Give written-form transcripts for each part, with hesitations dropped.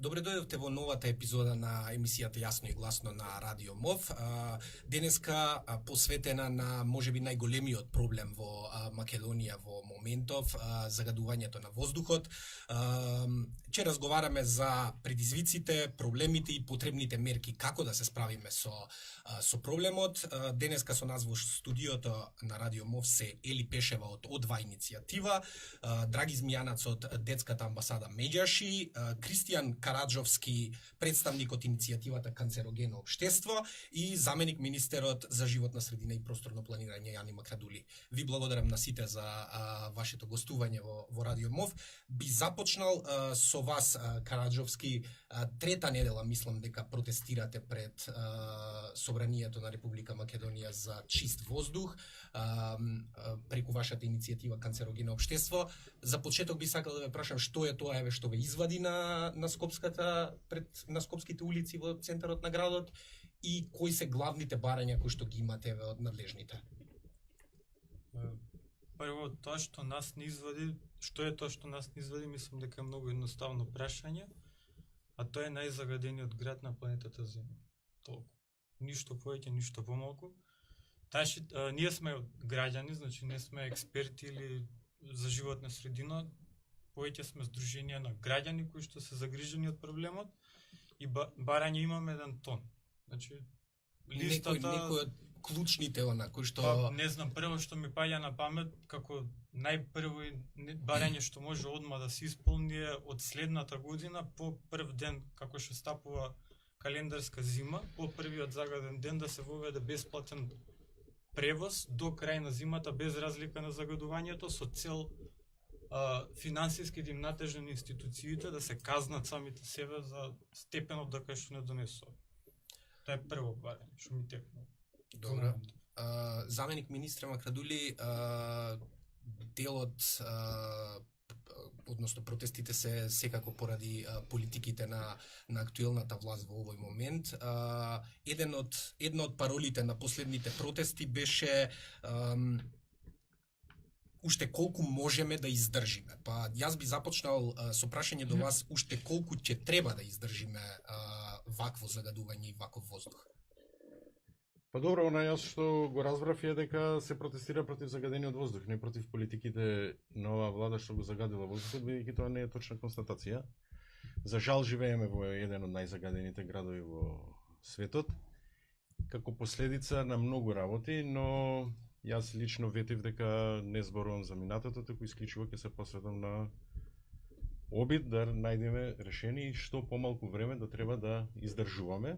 Добре дојдовте во новата епизода на емисијата Јасно и гласно на Радио МОВ. Денеска посветена на можеби најголемиот проблем во Македонија во моментов, загадувањето на воздухот. Ќе разговараме за предизвиците, проблемите и потребните мерки како да се справиме со проблемот. Денеска со нас во студиото на Радио МОВ се Ели Пешева од О2 иницијатива, Драги Змијанац од Детската амбасада Меѓаши, Кристијан Караджовски, представник од иницијативата Канцерогено општество и заменик министерот за животна средина и просторно планирање Јани Макрадули. Ви благодарам на сите за вашето гостување во Радио МОВ. Би започнал со вас, Караджовски. Трета недела мислам дека протестирате пред Собранието на Република Македонија за чист воздух преку вашата иницијатива Канцерогено општество. За почеток би сакал да ве прашам што е тоа што ве извади на скопските улици во центарот на градот и кои се главните барања кои што ги имате од надлежните? Прво, тоа што нас не извади, што е тоа што нас не извади, мислам дека е многу едноставно прашање, а тоа е најзагадениот град на планетата Земја. Толку. Ништо повеќе, ништо помалку. Ние сме граѓани, значи не сме експерти или за животна средина, повеќе сме здруженија на граѓани кои што се загрижени од проблемот и барање имаме 1 тон. Значи листата некој од клучните кои што не знам, прво што ми паѓа на памет како најпрво барање што може одма да се исполни е од следната година по прв ден како што стапува календарска зима, по првиот загаден ден да се воведе бесплатен превоз до крај на зимата без разлика на загадувањето со цел финансиски да им натежни на институциите да се казнат самите себе за степенот да кај што не донесува. Тоа е прво барање што ми текнува. Добро. Заменик министр Макрадули, делот односно протестите се секако поради политиките на актуелната власт во овој момент. Една од паролите на последните протести беше уште колку можеме да издржиме. Па јас би започнал со прашање до вас уште колку ќе треба да издржиме вакво загадување и ваков воздух. Па добро, јас што го разбрав е дека се протестира против загадениот воздух, не против политиките на оваа влада што го загадила воздухот, бидејќи тоа не е точна констатација. За жал живееме во еден од најзагадените градови во светот, како последица на многу работи, но јас лично ветив дека не зборувам за минатото, туку исклучиво ќе се посветам на обид да најдеме решение и што помалку време да треба да издржуваме.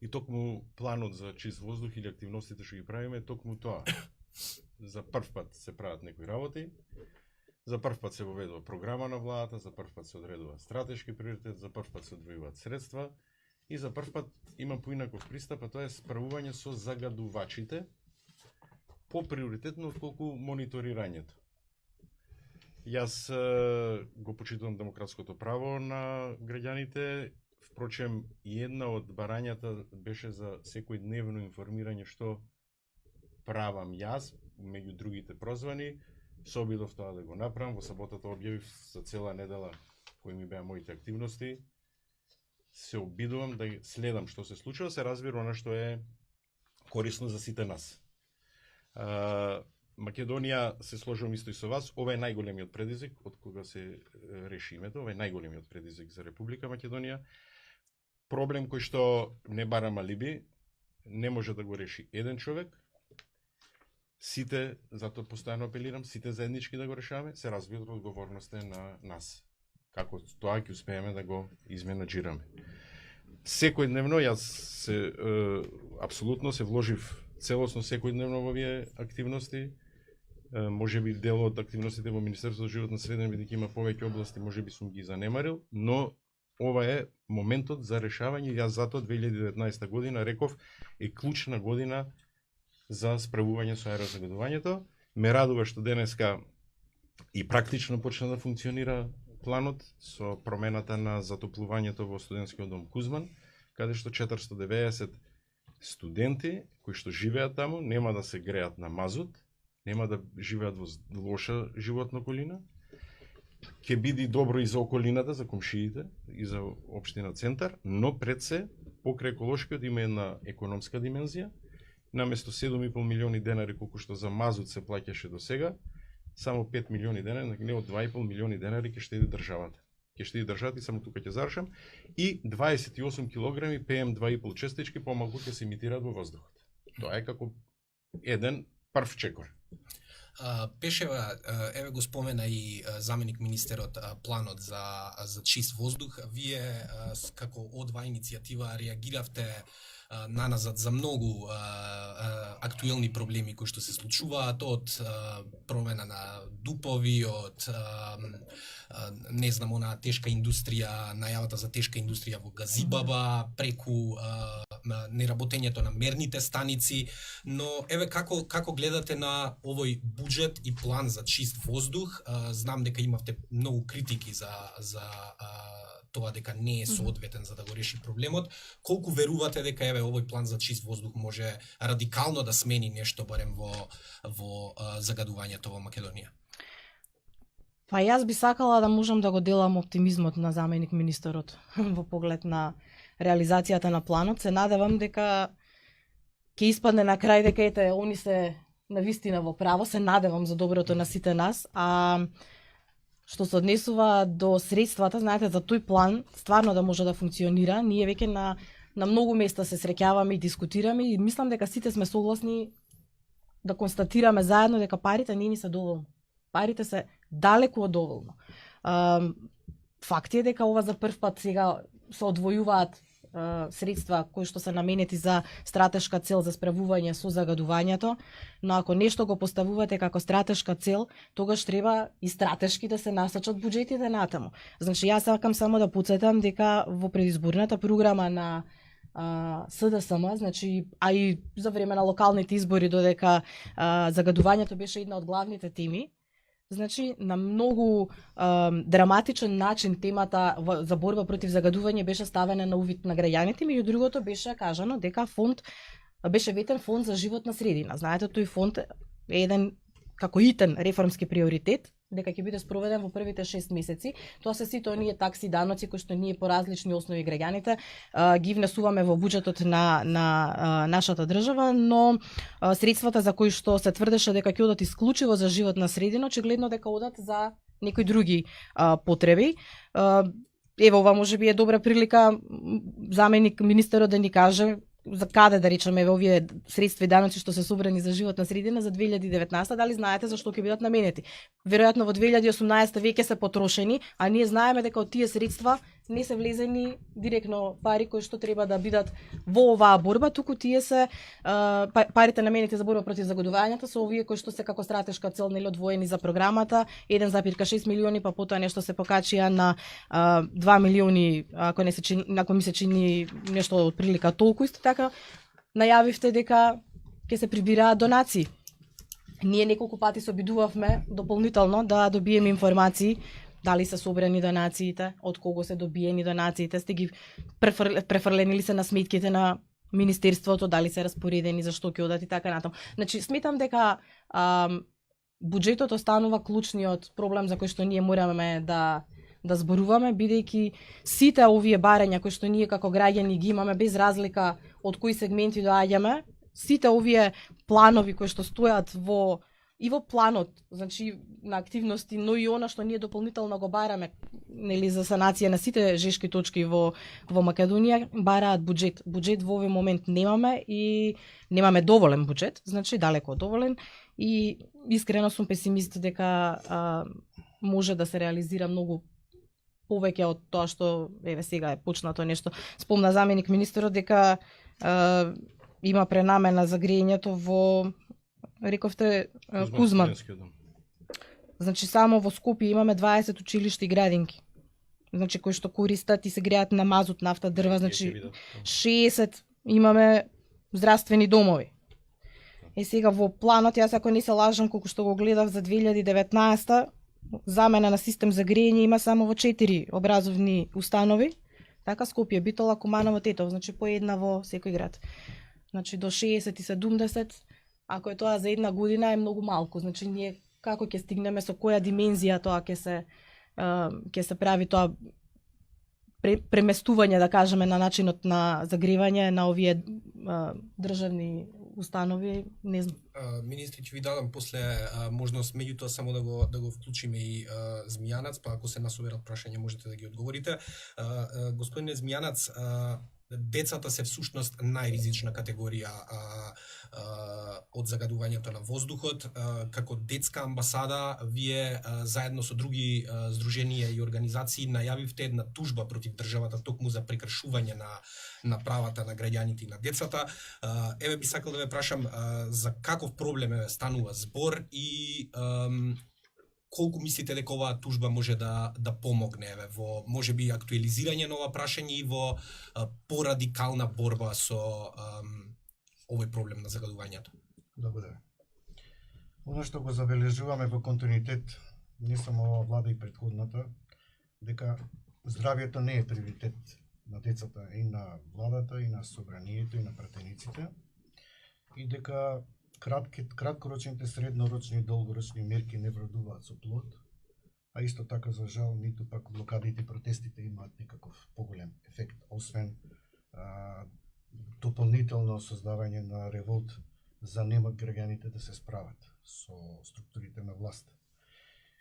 И токму планот за чист воздух или активностите што ги правиме, токму тоа. За прв пат се прават некои работи, за прв пат се воведува програма на владата, за прв пат се одредува стратешки приоритет, за прв пат се одвојуваат средства и за прв пат има поинаков пристап, а тоа е справување со загадувачите по-приоритетно отколку мониторирањето. Јас го почитувам демократското право на граѓаните. Впрочем, и една од барањата беше за секојдневно информирање што правам јас, меѓу другите прозвани. Се обидов тоа да го направам. Во саботата објавив за цела недела кои ми беа моите активности. Се обидувам да следам што се случува, се разбира она што е корисно за сите нас. Македонија, се сложувам исто и со вас, ова е најголемиот предизвик од кога се реши името, ова е најголемиот предизвик за Република Македонија. Проблем кој што не барам алиби, не може да го реши еден човек. Сите, затоа постојано апелирам, сите заеднички да го решаваме, се разбира одговорноста е на нас. Како тоа ќе успееме да го изменаџираме. Секојдневно јас апсолутно се вложив целосно секојдневно во овие активности. Можеби дел од активностите во Министерството за животна средина, бидејќи има повеќе области, можеби сум ги занемарил, но ова е моментот за решавање. Јас затоа 2019 година реков е клучна година за справување со аерозагадувањето. Ме радува што денеска и практично почна да функционира планот со промената на затоплувањето во студентскиот дом Кузман, каде што 490 студенти кои што живеат таму нема да се греат на мазут, нема да живеат во лоша животна околина ќе биде добро и за околината, за комшиите, и за општина Центар, но пред се, покрај еколошкиот има една економска димензија. Наместо 7,5 милиони денари колку што за мазут се плаќаше до сега, само 5 милиони денари, не од 2,5 милиони денари ќе штеди државата. Ќе штеди државата и само тука ќе завршам. И 28 килограми PM2,5 честички помалку ќе се емитираат во воздухот. Тоа е како еден прв чекор. Пешева, еве го спомена и заменик министерот планот за чист воздух. Вие како одва иницијатива реагиравте наназад за многу актуелни проблеми кои што се случуваат, од промена на дупови, од не знам, она тешка индустрија, најавата за тешка индустрија во Газибаба, преку неработењето на мерните станици, но еве како гледате на овој буџет и план за чист воздух? Знам дека имавте многу критики за тоа дека не е соодветен за да го реши проблемот. Колку верувате дека еве овој план за чист воздух може радикално да смени нешто барем во загадувањето во Македонија? Па јас би сакала да можам да го делам оптимизмот на заменик министерот во поглед на реализацијата на планот. Се надевам дека ќе испадне на крај дека ете они се навистина во право. Се надевам за доброто на сите нас. А што се однесува до средствата, знаете, за тој план стварно да може да функционира, ние веќе на многу места се среќаваме и дискутираме и мислам дека сите сме согласни да констатираме заедно дека парите не ни се доволно. Парите се далеку од доволно. Факт е дека ова за прв пат сега се одвојуваат средства кои што се наменети за стратешка цел за справување со загадувањето, но ако нешто го поставувате како стратешка цел, тогаш треба и стратешки да се насочат буџетите натаму. Значи јас сакам само да потсетам дека во предизборната програма на СДСМ, значи, а и за време на локалните избори додека загадувањето беше една од главните теми, значи, на многу драматичен начин темата за борба против загадување беше ставена на увид на граѓаните, меѓу другото беше кажано дека беше ветен фонд за животна средина. Знаете, тој фонд е еден како итен реформски приоритет, дека ќе биде спроведен во првите 6 месеци. Тоа се сите оние такси, даноци кои што ние по различни основи граѓаните ги внесуваме во буџетот на нашата држава, но средствата за кои што се тврдеше дека ќе одат исклучиво за животна средина, очигледно дека одат за некои други потреби. Ево, ова можеби е добра прилика заменик министерот да ни каже за каде, да речеме, овие средства и даноци што се собрани за животна средина за 2019, дали знаете за што ќе бидат наменети? Веројатно во 2018 веќе се потрошени, а ние знаеме дека од тие средства не се влезени директно пари кои што треба да бидат во оваа борба, туку тие се парите наменети за борба против загадувањето се овие кои што се како стратешка цел нели одвоени за програмата, 1,6 милиони, па потоа нешто се покачија на 2 милиони, ако ми се чини нешто од прилика толку. Исто така најавивте дека ќе се прибираат донации. Ние неколку пати се обидувавме дополнително да добиеме информации дали се собрани донациите, од кого се добиени донациите, сте ги префрлени ли се на сметките на министерството, дали се распоредени, за што ќе одат и така натаму. Значи, сметам дека буџетот останува клучниот проблем за кој што ние мораме да зборуваме, бидејќи сите овие барања кои што ние како граѓани ги имаме, без разлика од кои сегменти доаѓаме, сите овие планови кои што стојат во планот, значи на активности, но и она што ние дополнително го бараме, нели за санација на сите жешки точки во Македонија, бараат буџет. Буџет во овој момент немаме и немаме доволен буџет, значи далеко од доволен, и искрено сум песимист дека може да се реализира многу повеќе од тоа што еве сега е почнато нешто. Спомна заменик министерот дека има пренамена за грејењето во, рековте, Кузман. Значи само во Скопје имаме 20 училишта и градинки. Значи кои што користат и се греат на мазут, нафта, дрва, значи 60 имаме здравствени домови. И сега во планот, јас ако не се лажам, колку што го гледав за 2019, замена на систем за грејење има само во 4 образовни установи. Така Скопје, Битола, Куманово, Тетово, значи по една во секој град. Значи до 60 и 70, ако е тоа за една година е многу малку. Значи ние како ќе стигнеме, со која димензија тоа ќе ќе се прави тоа преместување, да кажеме, на начинот на загревање на овие државни установи, не знам. Министри, ќе ви дадам после можност, меѓутоа само да го вклучиме и Змијанац, па ако се насоберат прашања можете да ги одговорите. Господине Змијанац, децата се всушност најризична категорија од загадувањето на воздухот. Како детска амбасада, вие заедно со други здруженија и организации најавивте една тужба против државата токму за прекршување на правата на граѓаните и на децата. Еве би сакал да ве прашам за каков проблем станува збор и колку мислите дека оваа тужба може да помогне во можеби актуализирање на ова прашање и во порадикална борба со овој проблем на загадувањето? Благодарам. Оно што го забележуваме во континуитет, не само ова влада и претходната, дека здравјето не е приоритет на децата и на владата, и на собранието, и на пратениците, и дека краткорочните, среднорочни и долгорочни мерки не вродуваат со плод, а исто така, за жал, ниту пак блокадите и протестите имаат некаков поголем ефект, освен дополнително создавање на револт за немат граѓаните да се справат со структурите на власт.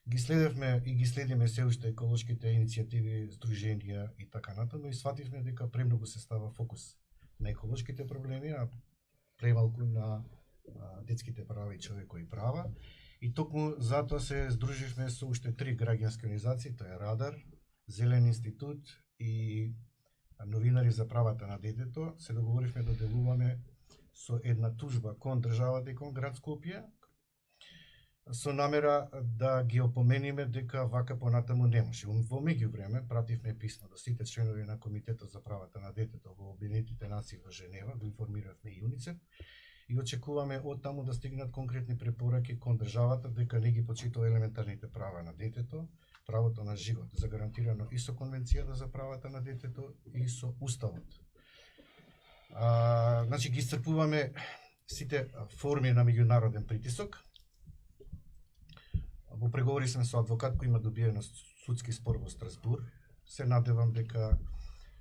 Ги следевме и ги следиме се уште еколошките иницијативи, здруженија и така натаму и свативме дека премногу се става фокус на еколошките проблеми, а премалку на детските права и човекови права. И токму затоа се здруживме со уште 3 граѓански организации, тоа е Радар, Зелен институт и Новинари за правата на детето. Се договоривме да делуваме со една тужба кон државата и кон град Скопје, со намера да ги опомениме дека вака понатаму не може. Во меѓувреме пративме писмо до сите членови на Комитетот за правата на детето во Обединетите нации во Женева, го информиравме и УНИЦЕФ, и очекуваме од таму да стигнат конкретни препораки кон државата дека не ги почитува елементарните права на детето, правото на живот, загарантирано и со Конвенцијата за правата на детето и со Уставот. Значи ги исцрпуваме сите форми на меѓународен притисок. Во преговори сме со адвокат кој има добиено судски спор во Страсбур. Се надевам дека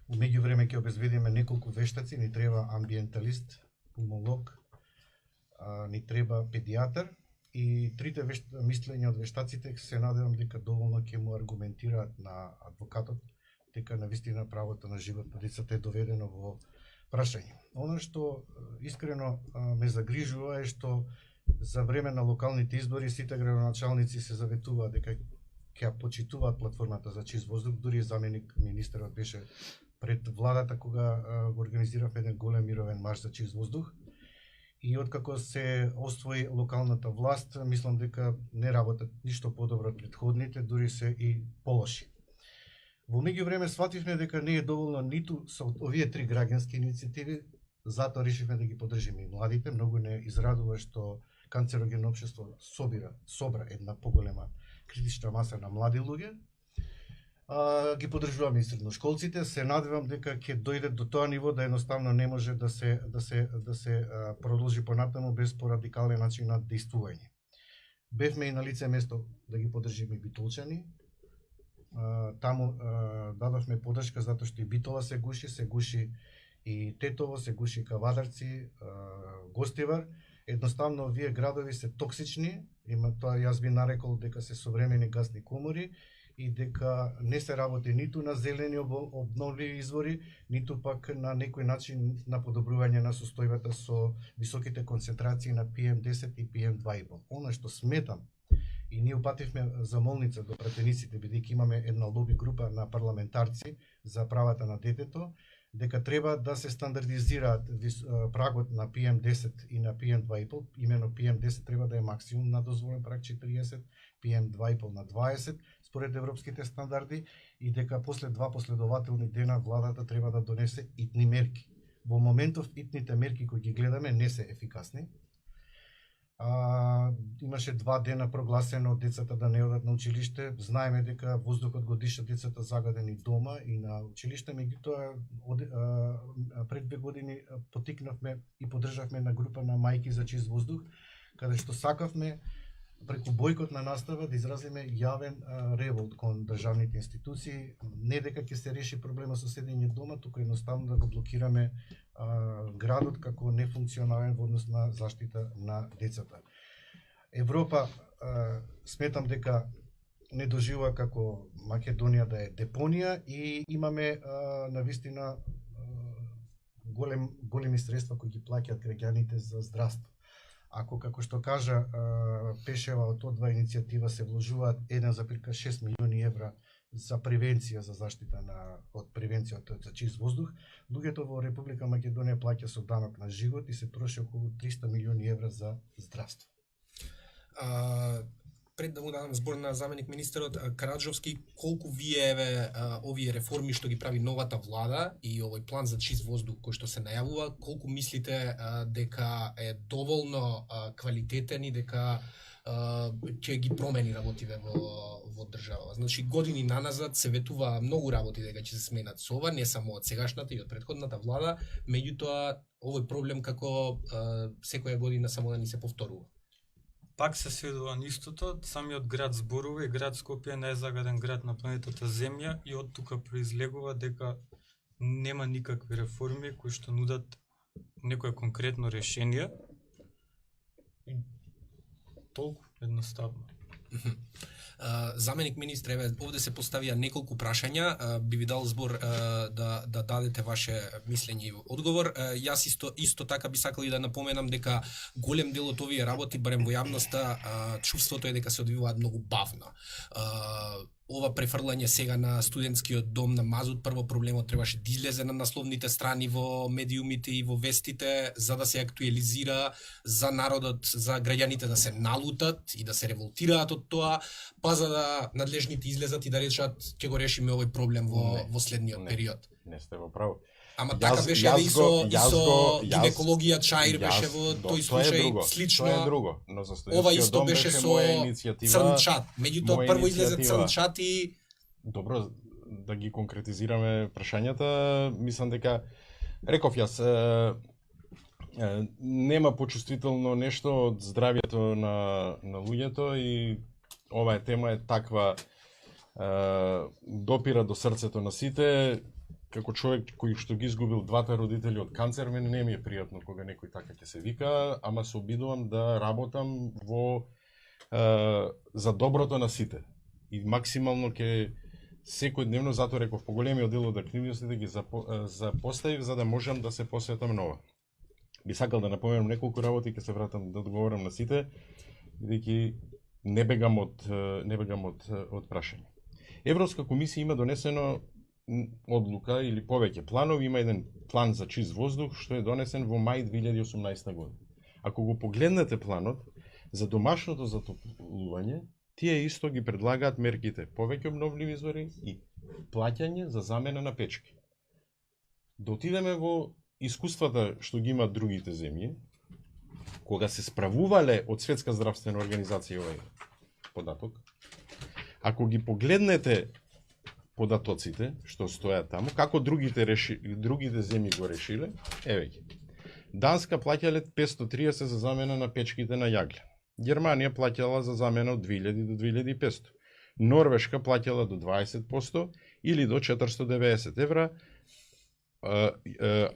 у меѓувреме ќе обезбедиме неколку вештаци, ни треба амбиенталист, пулмолог, ни треба педијатар и трите мислења од вештаците се надевам дека доволно ќе му аргументираат на адвокатот дека навистина правото на живот на децата е доведено во прашање. Оно што искрено ме загрижува е што за време на локалните избори сите градоначалници се заветуваат дека ќе почитуваат платформата за чист воздух, дури заменик министерот беше пред владата кога го организиравме еден голем мировен марш за чист воздух. И откако се освои локалната власт, мислам дека не работат ништо подобро од претходните, дури се и полоши. Во меѓувреме свативме дека не е доволно ниту со овие 3 граѓански иницијативи, затоа решивме да ги поддржиме и младите. Многу не израдува што канцерогенно општество собра една поголема критична маса на млади луѓе. Ги поддржуваме и средношколците. Се надевам дека ќе дојде до тоа ниво да едноставно не може да се продолжи понатаму без порадикален начин на действување. Бевме и на лице место да ги поддржиме Битолчани. Таму дадовме поддршка затоа што и Битола се гуши и Тетово, се гуши Кавадарци, Гостивар. Едноставно овие градови се токсични, има тоа јас би нарекол дека се современи гасни комори и дека не се работи ниту на зелени обновливи извори, ниту пак на некој начин на подобрување на состојбата со високите концентрации на PM10 и PM2,5. Она што сметам, и ние упативме замолница до пратениците, бидејќи имаме една лоби група на парламентарци за правата на детето, дека треба да се стандардизираат прагот на PM10 и на PM2,5, имено PM10 треба да е максимум на дозволен праг 40, PM2,5 на 20, според европските стандарди, и дека после 2 последователни дена владата треба да донесе итни мерки. Во моментов итните мерки кои ги гледаме не се ефикасни. Имаше 2 дена прогласено децата да не одат на училиште. Знаеме дека воздухот го дишат децата загадени дома и на училиште, меѓутоа пред 2 години потикнавме и поддржавме на група на мајки за чист воздух, каде што сакавме преку бойкотна настава да изразиме јавен револт кон државните институции, не дека ќе се реши проблема со седење дома, туку едноставно да го блокираме градот како нефункционален во однос на заштита на децата. Европа сметам дека не доживува како Македонија да е депонија и имаме навистина големи средства кои ги плаќаат граѓаните за здравство. Ако, како што кажа Пешева, од одва иницијатива се вложуваат 1,6 милиони евра за превенција, за заштита од превенција за чист воздух, луѓето во Република Македонија плаќа со данок на живот и се троши околу 300 милиони евра за здравство. Пред да му дадам збор на заменик министерот Караджовски, колку вие овие реформи што ги прави новата влада и овој план за чист воздух кој што се најавува, колку мислите дека е доволно квалитетен и дека ќе ги промени работите во држава? Значи години наназад се ветува многу работи дека ќе се сменат со ова, не само од сегашната и од претходната влада, меѓутоа овој проблем како секоја година само да ни се повторува. Пак се сведува на истото, самиот град зборува и град Скопје е најзагаден град на планетата Земја и од тука произлегува дека нема никакви реформи кои што нудат некое конкретно решение. И толку едноставно. Заменик министре, овде се поставија неколку прашања, би ви дал збор да дадете ваше мислење и одговор. Јас исто така би сакал и да напоменам дека голем дел од овие работи, барем во јавноста, чувството е дека се одвиваат многу бавно. Ова префрлање сега на студентскиот дом на Мазут, прво проблемот требаше да излезе на насловните страни во медиумите и во вестите за да се актуализира за народот, за граѓаните да се налутат и да се револтираат од тоа, па за да надлежните излезат и да речат ќе го решиме овој проблем во следниот период. Не сте во право. Ама така беше и со гинекологија Чаир беше во тој случај слично. Тоа е друго, но за ова студентскиот исто дом беше со Црнчат. Меѓутоа прво излезе Црнчат и добро да ги конкретизираме прашањата, мислам дека реков јас нема почувствително нешто од здравјето на луѓето и оваа тема е таква допира до срцето на сите. Како човек кој што ги изгубил двата родители од канцер, мене не ми е пријатно кога некој така ќе се вика, ама се обидувам да работам за доброто на сите. И максимално ќе секојдневно, затоа реков, поголемиот дел од активностите ги запоставив за да можам да се посветам на ова. Би сакал да напоменам неколку работи, ќе се вратам да одговорам на сите, бидејќи не бегам од прашање. Европска комисија има донесено одлука или повеќе планови, има еден план за чист воздух што е донесен во мај 2018 година. Ако го погледнете планот за домашното затоплување, тие исто ги предлагаат мерките повеќе обновливи извори и плаќање за замена на печки. Да отидеме во искуствата што ги имаат другите земји, кога се справувале од Светска здравствена организација овој податок, ако ги погледнете податоците што стојат таму, како другите земји го решиле, еве ги. Данска плаќале 530 за замена на печките на јагле. Германија плаќала за замена од 2000 до 2500. Норвешка плаќала до 20% или до 490 евра.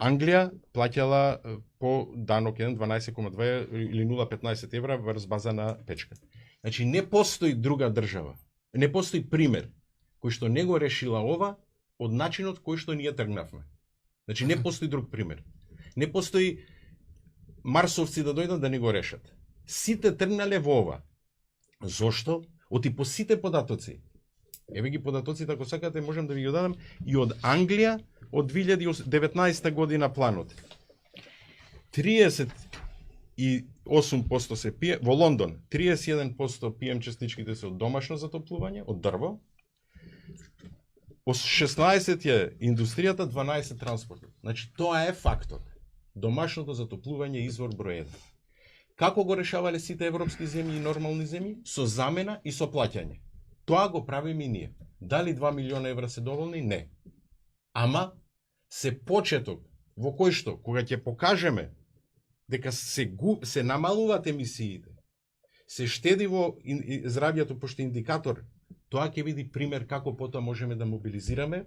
Англија плаќала по данок 12,2 или 0,15 евра врз база на печка. Значи не постои друга држава, не постои пример кој што не го решила ова од начинот кој што ние тргнавме. Значи не постои друг пример. Не постои марсовци да дојдат да не го решат. Сите тргнале во ова. Зошто? Оти по сите податоци. Еве ги податоците, ако сакате, можам да ви ги дадам и од Англија од 2019 година планот. 38% се пие, во Лондон 31% пием частичките се од домашно затоплување, од дрво. 16 е индустријата, 12 транспортот. Значи тоа е фактот. Домашното затоплување е извор број 1. Како го решавале сите европски земји и нормални земји? Со замена и со плаќање. Тоа го правиме и ние. Дали 2 милиона евра се доволни? Не. Ама се почеток во кој што, кога ќе покажеме дека се намалуваат емисиите, се штеди во здравјето, пошто индикатор, тоа ќе биде пример како потоа можеме да мобилизираме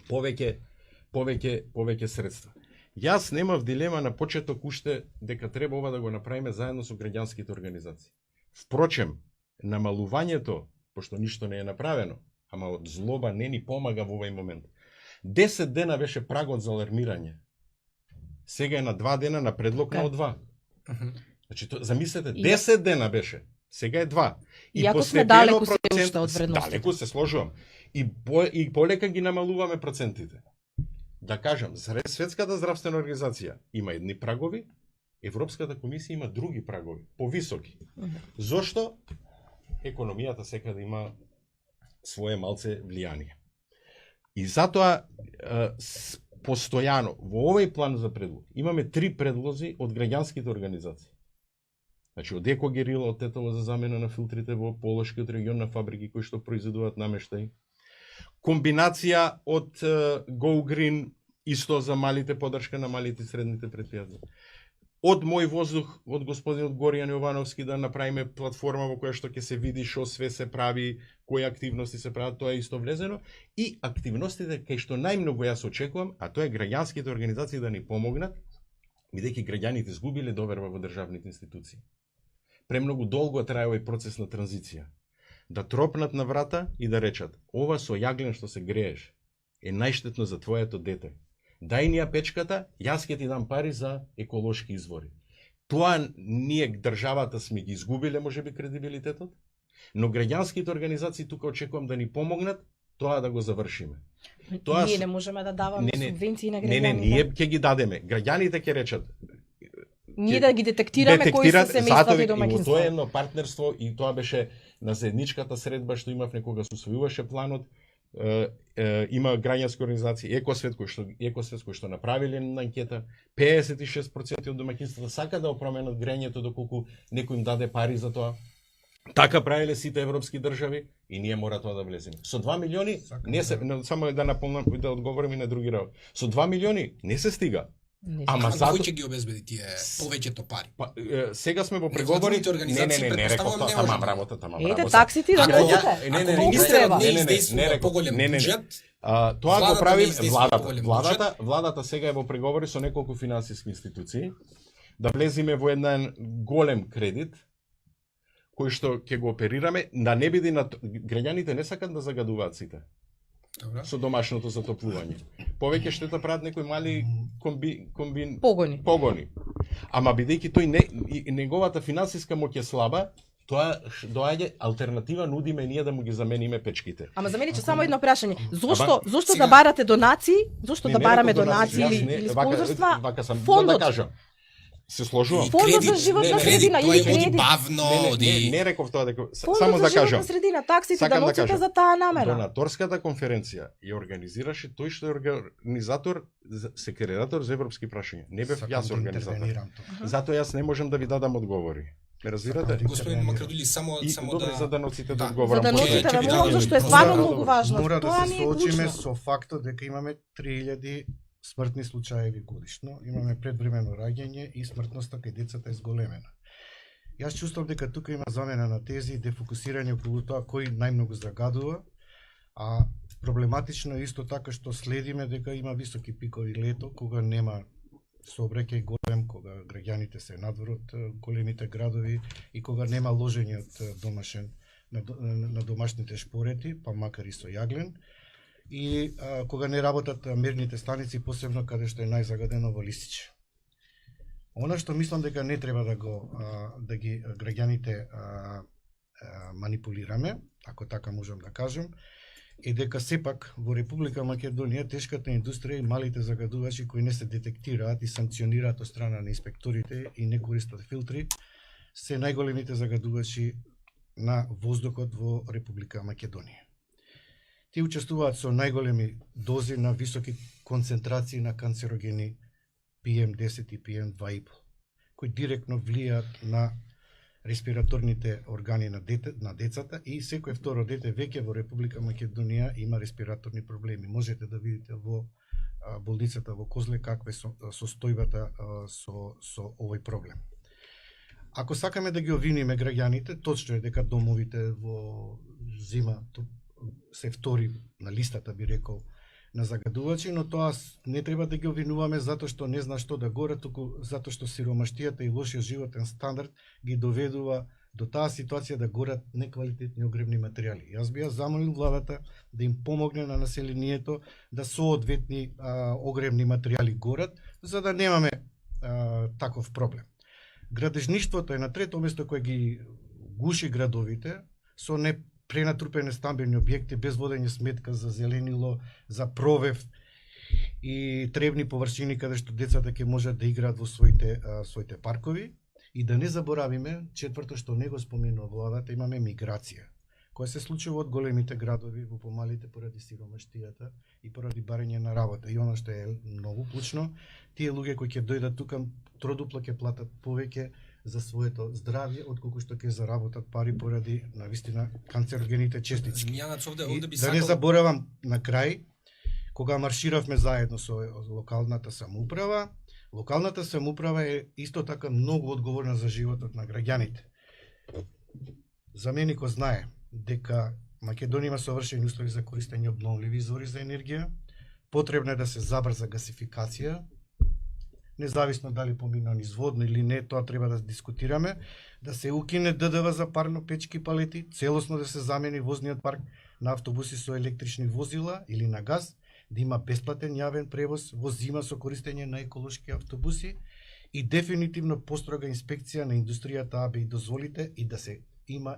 повеќе средства. Јас немав дилема на почеток уште дека треба ова да го направиме заедно со граѓанските организации. Впрочем, намалувањето, пошто ништо не е направено, ама од злоба не ни помага во овој момент. 10 дена беше прагот за алармирање. Сега е на 2 дена на предлог на од 2. Значи, замислете, 10 дена беше. Сега е 2. Иако сме далеку се уште од вредностите. Далеку се сложувам. И полека ги намалуваме процентите. Да кажам, Светската здравствена организација има едни прагови, Европската комисија има други прагови, повисоки. Зошто? Економијата секаде има свое малце влијание. И затоа постојано во овој план за предлог имаме 3 предлози од граѓанските организации. Значи од Екогерила, од Тетово за замена на филтрите во Полошкиот регион на фабрики кои што произведуваат намештај. Комбинација од Go Green, исто за малите, подршка на малите и средните предпријатија. Од Мој воздух, од господинот Горијан Јовановски, да направиме платформа во која што ќе се види што све се прави, кои активности се прават, тоа е исто влезено. И активностите кај што најмногу јас очекувам, а тоа е граѓанските организации да ни помогнат, бидејќи граѓаните изгубиле доверба во државните институции. Премногу долго трае овој процес на транзиција. Да тропнат на врата и да речат: ова со јаглен што се грееш е најштетно за твоето дете. Дај ни ја печката, јас ќе ти дам пари за еколошки извори. Тоа ние државата сме ги изгубиле можеби кредибилитетот, но граѓанските организации тука очекувам да ни помогнат тоа да го завршиме. Тоа ние не можеме да даваме субвенции на граѓаните. Не, ние ќе ги дадеме. Граѓаните ќе речат: ние да ги детектираме кои се семејствата и домаќинства. Тоа е едно партнерство и тоа беше на заедничката средба што имавме кога се усвојуваше планот. Има граѓански организации Екосвет кои што направиле на анкета, 56% од домаќинствата сака да променат грењето доколку некој им даде пари за тоа. Така правиле сите европски држави и ние мора тоа да влеземе. Со 2 милиони не се, само да наполнам и да одговорам и на други работи. Со 2 милиони не се стига. Ама кој ќе ги обезбеди тие повеќето пари? Сега сме во преговори. Не реков тоа, тамам работата, тамам работата. Ете таксите да платите. Министерот не издействува поголем буџет. Тоа го прави владата. Владата сега е во преговори со неколку финансиски институции да влеземе во еден голем кредит кој што ќе го оперираме, да не биде на граѓаните не сакат да загадуваат сите. Добре. Со домашното затоплување. Повеќе штета прават некои мали погони. Ама бидејќи тој неговата финансиска моќ е слаба, тоа доаѓа алтернатива, нудиме ние да му ги замениме печките. Ама за мене че само едно прашање. Зошто да барате донации? Зошто да бараме донации или спонзорства? Фондот да кажам. Се сложувам. Фондот за животна средина или кредит. Не реков тоа дека само да кажам. Фондот за животна средина, таксите да носите за таа намера. Донаторската конференција ја организираше тој што е организатор, секретар за европски прашања. Не бев јас организатор. Затоа јас не можам да ви дадам одговори. Ме разбирате? Господин Макрадули, само да за даноците да одговорам. За даноците да морам, зашто е стварно многу важно. Мора да се соочиме со фактот дека имаме 3000 смртни случаеви годишно, имаме предвремено раѓање и смртноста кај децата е зголемена. Јас чувствам дека тука има замена на тези и дефокусирање околу тоа кој најмногу загадува, а проблематично е исто така што следиме дека има високи пикови лето, кога нема сообраќај голем, кога граѓаните се надвор од големите градови и кога нема ложење од на домашните шпорети, па макар и со јаглен, и кога не работат мерните станици, посебно каде што е најзагадено во Лисиче. Она што мислам дека не треба да ги граѓаните манипулираме, ако така можам да кажам, е дека сепак во Република Македонија тешката индустрија и малите загадувачи кои не се детектираат и санкционираат од страна на инспекторите и не користат филтри, се најголемите загадувачи на воздухот во Република Македонија. Тие учествуваат со најголеми дози на високи концентрации на канцерогени PM10 и PM2,5, кои директно влијаат на респираторните органи на децата и секој второ дете веќе во Република Македонија има респираторни проблеми. Можете да видите во болницата во Козле каква е состојбата со овој проблем. Ако сакаме да ги обвиниме граѓаните, точно е дека домовите во зима се втори на листата, би рекол, на загадувачи, но тоа не треба да ги обвинуваме затоа што не зна што да горе, туку затоа што сиромаштијата и лошиот животен стандард ги доведува до таа ситуација да горат неквалитетни огревни материјали. Јас би ја замолил владата да им помогне на населението да соодветни огревни материјали горат, за да немаме таков проблем. Градежништвото е на трето место кое ги гуши градовите со пренатрупени стамбени објекти без водење сметка за зеленило, за провев и требни површини каде што децата ќе можат да играат во своите паркови. И да не заборавиме, четврто што не го споменува владата, имаме миграција, која се случува од големите градови во помалите поради сиромаштијата и поради барање на работа. И оно што е многу клучно, тие луѓе кои ќе дојдат тука тродупло ќе платат повеќе за своето здравје, отколку што ќе заработат пари поради навистина канцерогените честички. Да не заборавам на крај, кога марширавме заедно со локалната самоуправа, локалната самоуправа е исто така многу одговорна за животот на граѓаните. За мене кој знае дека Македонија има совршени услови за користење обновливи извори за енергија, потребно е да се забрза гасификација, независно дали помина низ водно или не, тоа треба да дискутираме, да се укине ДДВ за парно-печки палети, целосно да се замени возниот парк на автобуси со електрични возила или на газ, да има бесплатен јавен превоз во зима со користење на еколошки автобуси и дефинитивно построга инспекција на индустријата АБ и дозволите и да се има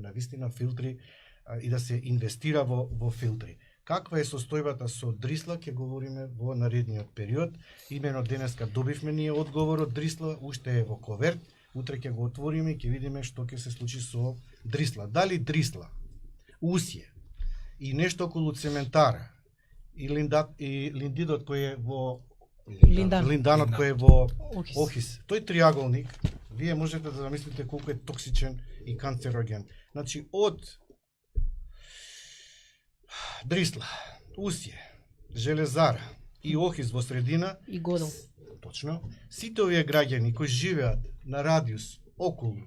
навистина филтри и да се инвестира во филтри. Каква е состојбата со Дрисла, ќе говориме во наредниот период. Имено денеска добивме ние одговор од Дрисла, уште е во коверт, утре ќе го отвориме и ќе видиме што ќе се случи со Дрисла. Дали Дрисла, Усје и нешто околу цементара и линдидот кој е во линданот кој е во Охис. Тој триаголник, вие можете да замислите колку е токсичен и канцероген. Значи од Дрисла, Усје, Железара и Охис во средина и Годел. Точно. Сите овие граѓани кои живеат на радиус околу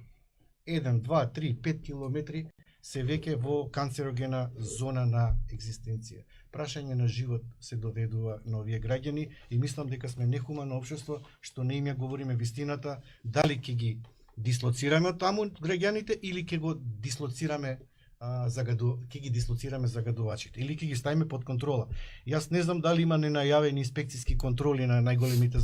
1, 2, 3, 5 километри се веќе во канцерогена зона на екзистенција. Прашање на живот се доведува на овие граѓани и мислам дека сме нехумано општество што не им ја говориме вистината, дали ќе ги дислоцираме од таму граѓаните или ќе го дислоцираме ќе ги дислоцираме загадувачите или ќе ги ставиме под контрола. Јас не знам дали има ненајавени инспекцијски контроли на најголемите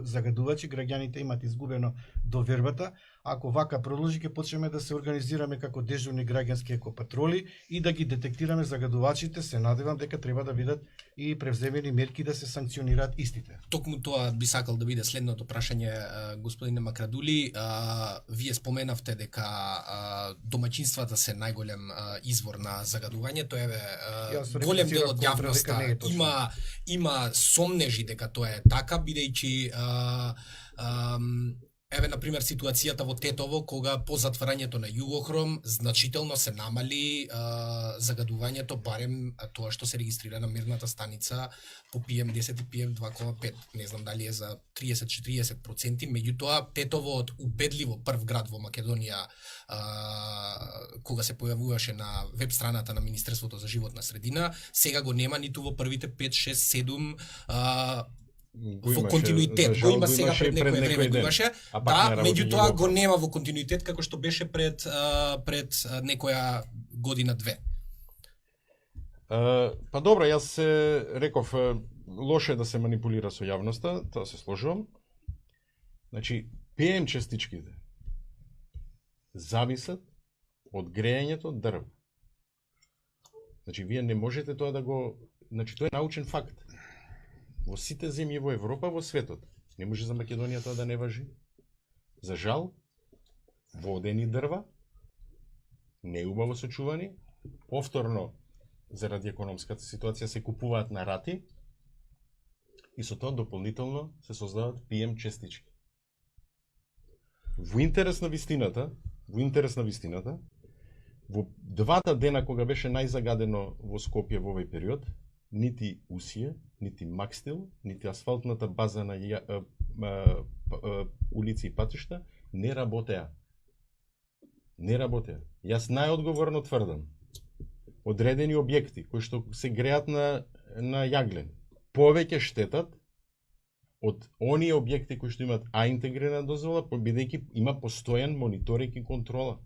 загадувачи, граѓаните имат изгубено довербата. Ако вака продолжи, ќе почнеме да се организираме како дежурни граѓански екопатроли и да ги детектираме загадувачите. Се надевам дека треба да бидат и превземени мерки да се санкционираат истите. Токму тоа би сакал да биде следното прашање, господине Макрадули. Вие споменавте дека домаќинствата се најголем извор на загадување. Тоа е голем дел од јавноста има сомнежи дека тоа е така, бидејќи еве, например, ситуацијата во Тетово, кога по затварањето на Југохром значително се намали загадувањето, барем тоа што се регистрира на мерната станица по PM10 и PM2,5. Не знам дали е за 30-40%, меѓутоа Тетово од убедливо прв град во Македонија, кога се појавуваше на веб страната на Министерството за животна средина, сега го нема ниту во првите 5, 6, 7 во континуитет, го има сега пред некој време го имаше, да, меѓутоа го нема во континуитет како што беше пред некоја година-две. Па добро, јас се реков, лошо е да се манипулира со јавноста, тоа се сложувам. Значи, ПМ частичките зависат од грејењето дрво. Значи, вие не можете тоа да го... Значи, тоа е научен факт. Во сите земји во Европа, во светот. Не може за Македонија тоа да не важи. За жал, водени дрва, неубаво сочувани, повторно, заради економската ситуација, се купуваат на рати и со тоа дополнително се создаваат PM честички. Во интерес на вистината, во двата дена кога беше најзагадено во Скопје во овој период, нити Усие, нити Макстил, нити асфалтната база на улици и патишта не работеа. Не работеа. Јас најодговорно тврдам. Одредени објекти кои што се греат на јаглен повеќе штетат од оние објекти кои што имаат А интегрирана дозвола, бидејќи има постојан мониторинг и контрола,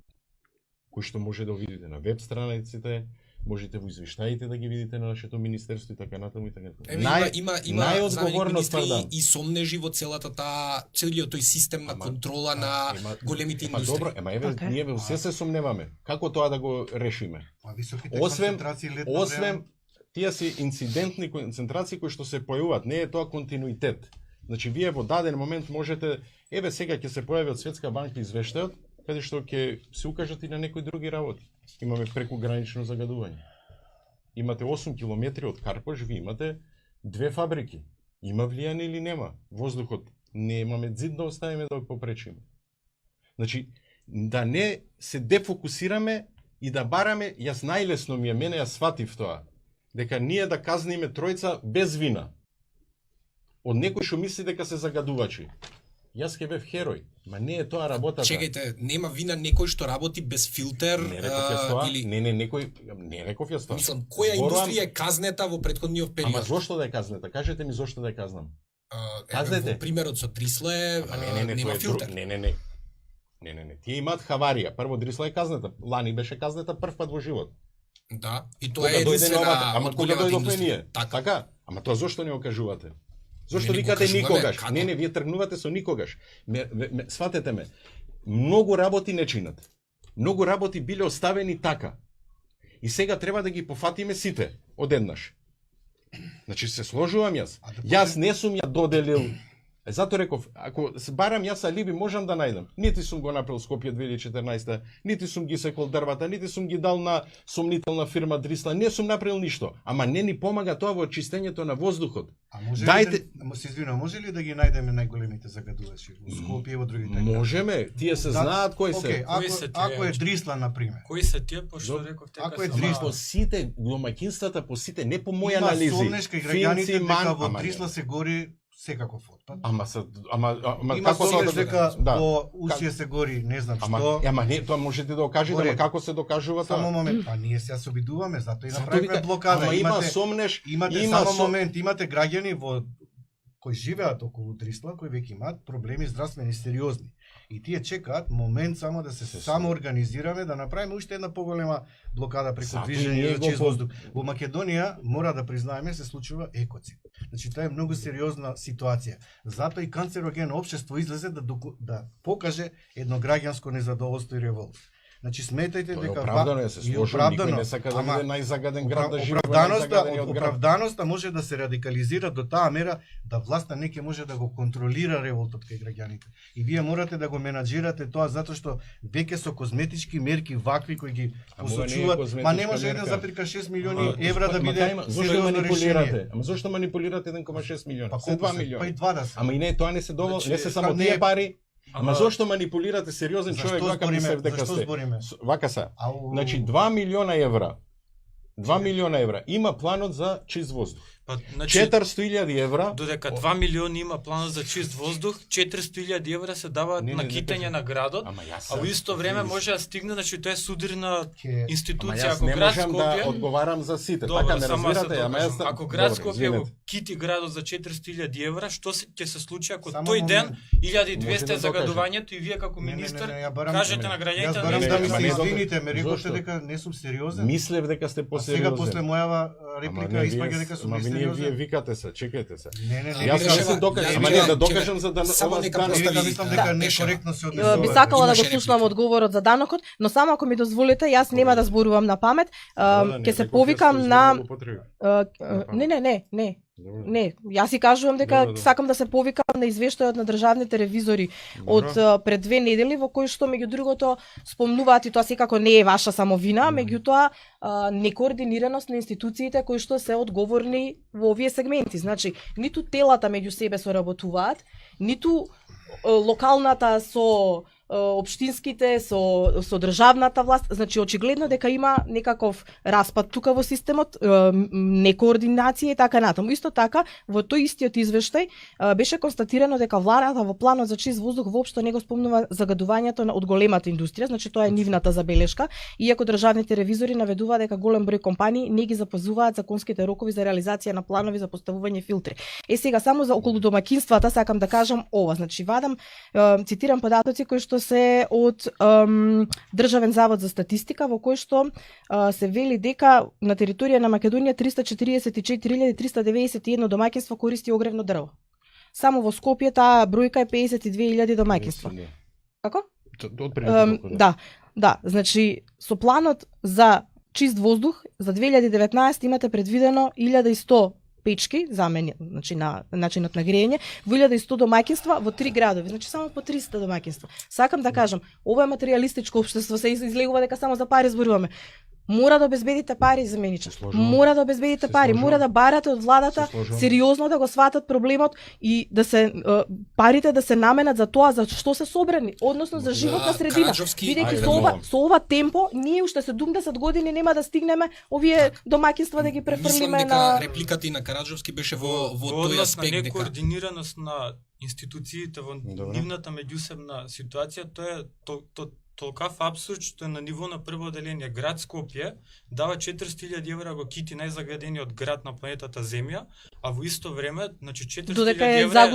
кои што може да видите на веб страниците, можете во извештаите да ги видите на нашето министерство и така натаму и така натаму. Има најодговорно тврдам. и сомнежи во целиот тој систем на контрола на големите индустрии. Добро, еве ние во се сомневаме. Како тоа да го решиме? Високите Освен концентрации летно време. тие си инцидентни концентрации кои што се појавуваат, не е тоа континуитет. Значи вие во даден момент можете, еве сега ќе се појави од Светска банка извештајот, каде што ќе се укажат и на некои други работи. Имаме прекугранично загадување. Имате 8 километри од Карпош, ви имате 2 фабрики. Има влијание или нема? Воздухот не имаме зид да оставиме да го попречиме. Значи, да не се дефокусираме и да бараме, јас најлесно ми е, мене ја сватив тоа, дека ние да казниме тројца без вина. Од некој што мисли дека се загадувачи. Јас ќе бев херој, ма не е тоа работата. Чекајте, нема вина некој што работи без филтер Не реков јас тоа, или не некој, не реков јас тоа. мислам, која индустрија е казнета во претходниот период? Ама зошто да е казнета? Кажете ми зошто да е казнам. Еве, Казнете. во примерот со Трисле нема тоа е филтер. Не. Тие имаат хаварија. Прво Дрисла е казнета. Лани беше казнета прв пат во живот. Да, и тоа Кога е дојде единствена новата, ама од кога големата дојдовме индустрија. ние. Така? Ама тоа зошто не го кажувате? Зошто Не го викате кажуваме, никогаш? како? Не, вие тргнувате со никогаш. Сватете ме. Многу работи не чинат. Многу работи биле оставени така. И сега треба да ги пофатиме сите одеднаш. Значи се сложувам јас. Јас не сум ја доделил. Зато реков, ако се барам јас алиби можам да најдам. Нити сум го направил Скопје 2014, нити сум ги секол дрвата, нити сум ги дал на сомнителна фирма Дрисла, не сум направил ништо. Ама не ни помага тоа во очистењето на воздухот. А може Дајте- ли да, се извинувам, може ли да ги најдеме најголемите загадувачи во Скопје и во другите? Можеме, тие се знаат кои се. Океј, Кои се тие? ако е Дрисла на пример. Кои се тие, пошто Добро. реков Ако е дека Ама Дрисла. по сите домаќинствата, по сите, не по моја Има анализи. сомнеш кај граѓаните Финци, дека во ама не. Дрисла се гори секаков отпад. Ама Има како сомнеш тоа дека да. во Усија се гори не знам што. Ама не, тоа можете да го кажете, Горе. ама како се докажува Само тоа? момент, па ние сега се обидуваме, затоа и Зато направивме вика, блокада. Ама има сомнеш, Имате има само момент, имате граѓани кои живеат околу Дрисла, кои веќе имаат проблеми здравствени сериозни. И тие чекаат момент само да се само организираме, да направиме уште една поголема блокада преку Зато и движење ние за го чист воздух. Во Македонија мора да признаеме се случува екоцид. Значи тоа е многу сериозна ситуација. Затоа и канцерогено општество излезе да покаже едно граѓанско незадоволство и револт. Значи сметајте Тоа е дека оправдано е, се сложи, никој не сака да ама биде најзагаден град да живее во оправданоста, најзагадениот град. оправданоста може да се радикализира до таа мера да власта не ќе може да го контролира револтот кај граѓаните. И вие морате да го менаџирате тоа затоа што веќе со козметички мерки вакви кои ги Ама ова не е посочуваат, козметичка не може мерка. 1,6 милиони евра да биде Зошто сериозно манипулирате? решение. Ама зошто манипулирате 1,6 милиона? Па Се колку 2 се? милиона. Па и 2 да се. Ама и не, тоа не се доволно, Значи, не се само не тие е- пари. Ама Ама- зошто манипулирате сериозен човек Зашто вака збориме? мислев дека Зашто сте? збориме? Вака са. Ау. Значи 2 милиона евра. 2 милиона евра. Има планот за чист воздух. Па, значи, 400.000 евра. додека 2 милиони има план за чист воздух, 400.000 евра се даваат Не, на не китање кажам. на градот, Ама јас а во исто време може да стигне, значи тоа е судрина Ќе- Ама институција, јас ако не град можам да Скопје, одговарам за сите. добро, Така ме само да се разбирате, ама докажам. јас Ако град Добро, Скопје го извинете. кити градот за 400.000 евра, што ќе се случи ако Само тој ден момент. 1200 Може да загадувањето и вие како Не, не, министер не, ја барам- кажете на Јас граѓаните барам не, да ми ама се не, извините, ме рековте зошто? дека не сум сериозен. Мислев дека сте А сега посериозен. после мојава реплика испаѓа дека сум Ама вие несериозен. викате се, чекајте се. Не, не, Јас Грешева, не се докажам, јас ама викам, не да ќе- докажам за да само нека ова постави- Дека мислам дека Да, некоректно се Би однесува. сакала да го Имаше слушнам реплика. одговорот за данокот, но само ако ми дозволите, јас нема да зборувам на памет, ќе се повикам на не. Не, јас си кажувам дека Добро. сакам да се повикам на извештајот на државните ревизори од пред 2 недели во кој што меѓу другото спомнуваат и тоа секако не е ваша само вина, меѓутоа некоординираност на институциите кои што се одговорни во овие сегменти. Значи, ниту телата меѓу себе соработуваат, ниту локалната со општинските, со државната власт, значи очигледно дека има некаков распад тука во системот, некоординација и така натаму. Исто така, во тој истиот извештај беше констатирано дека владата во планот за чист воздух воопшто не го спомнува загадувањето од големата индустрија, значи тоа е нивната забелешка, иако државните ревизори наведуваат дека голем број компании не ги запазуваат законските рокови за реализација на планови за поставување филтри. Сега само за околу домаќинствата сакам да кажам ова, значи вадам, цитирам податоци кои што се од Државен завод за статистика, во кој што се вели дека на територија на Македонија 344.391 домаќинства користи огревно дрво. Само во Скопје таа бројка е 52.000 домаќинства. Како? Да, значи со планот за чист воздух за 2019 имате предвидено 1100 печки, значи на начинот на грејење, во 1100 домаќинства во 3 градови, значи само по 300 домаќинства. Сакам да кажам, ова е материјалистичко општество, се излегува дека само за пари зборуваме. Мора да обезбедите пари за менича. Мора да обезбедите пари, мора да барате од владата сериозно да го сватат проблемот и да се парите да се наменат за тоа за што се собрани, односно за животна средина. Бидејќи со ова темпо ние уште 70 години нема да стигнеме овие домаќинства да ги префрлиме на репликата и на Караджовски беше во тој аспект дека некоординираност на институциите во нивната меѓусебна ситуација, тоа е толкав абсурд што е на ниво на прво оделение. Град Скопје дава 400.000 евра го кити најзагадениот град на планетата Земја, а во исто време, значи 400.000 евра